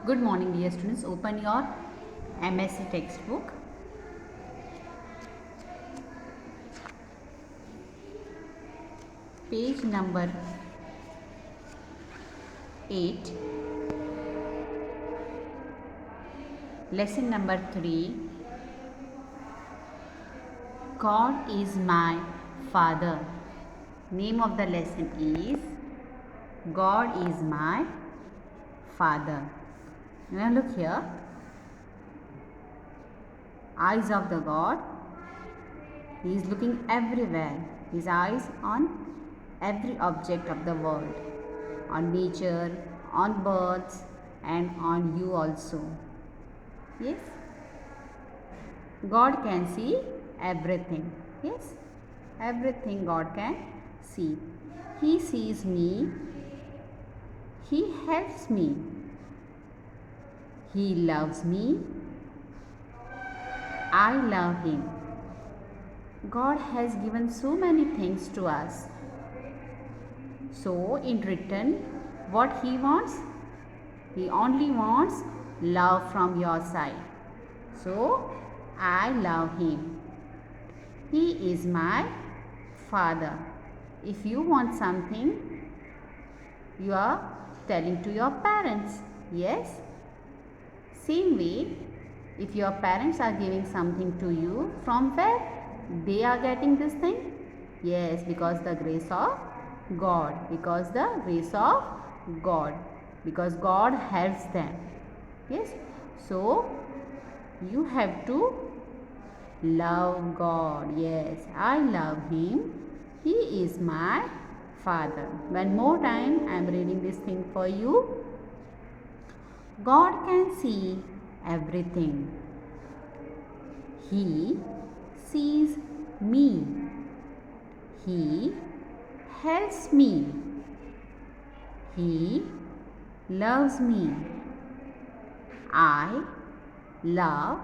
Good morning, dear students. Open your MSc textbook. Page number 8. Lesson number 3. God is my Father. Name of the lesson is God is my Father. Now look here. Eyes of the God. He is looking everywhere. His eyes on every object of the world, on nature, on birds, and on you also. Yes? God can see everything. Yes? Everything God can see. He sees me. He helps me. He loves me. I love Him. God has given so many things to us. So, in return, what He wants? He only wants love from your side. So, I love Him. He is my Father. If you want something, you are telling to your parents. Yes? Same way, if your parents are giving something to you, from where they are getting this thing? Yes, because the grace of God. Because the grace of God. Because God helps them. Yes? So, you have to love God. Yes, I love Him. He is my Father. One more time, I am reading this thing for you. God can see everything. He sees me. He helps me. He loves me. I love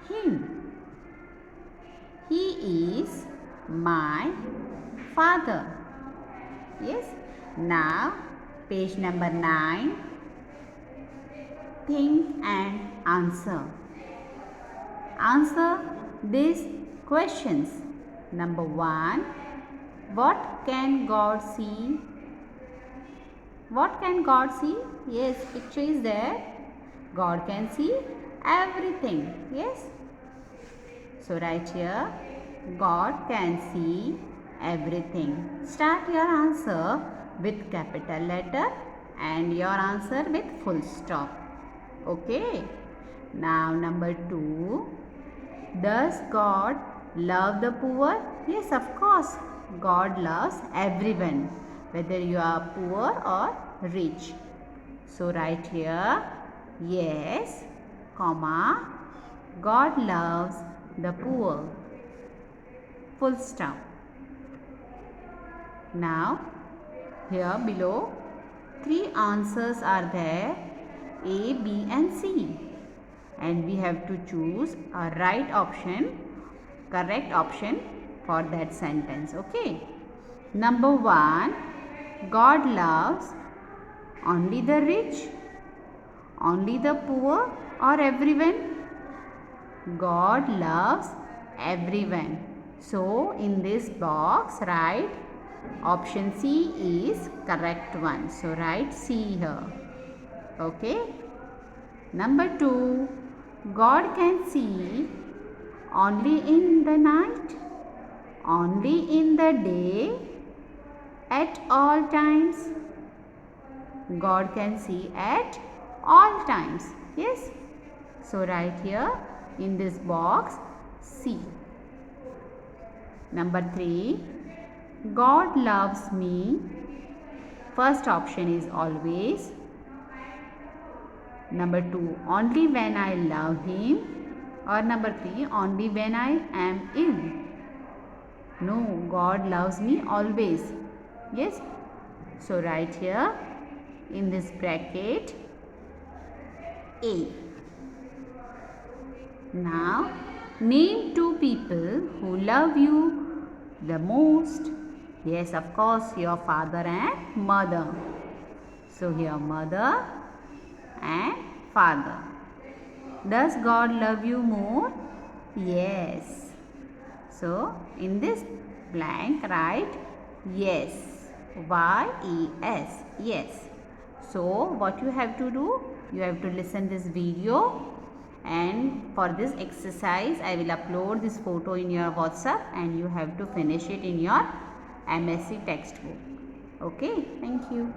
Him. He is my Father. Yes. Now, page number 9. Think and answer. Answer these questions. Number 1. What can God see? What can God see? Yes, picture is there. God can see everything. Yes. So write here, God can see everything. Start your answer with capital letter and your answer with full stop. Okay. Now number 2. Does God love the poor? Yes, of course. God loves everyone, whether you are poor or rich. So write here, yes, comma, God loves the poor. Full stop. Now, here below, 3 answers are there, A, B and C. And we have to choose a right option, correct option for that sentence. Okay. Number 1, God loves only the rich, only the poor or everyone? God loves everyone. So, in this box, write option C is correct one. So, write C here. Okay. Number 2, God can see only in the night, only in the day, at all times. God can see at all times. Yes. So, write here in this box C. Number 3, God loves me. First option is always. Number 2, only when I love Him. Or number 3, only when I am ill. No, God loves me always. Yes. So write here in this bracket A. Now, name 2 people who love you the most. Yes, of course, your father and mother. So, here mother and Father. Does God love you more? Yes. So in this blank write yes. Y-E-S. Yes. So what you have to do? You have to listen this video, and for this exercise I will upload this photo in your WhatsApp and you have to finish it in your MSc textbook. Okay, thank you.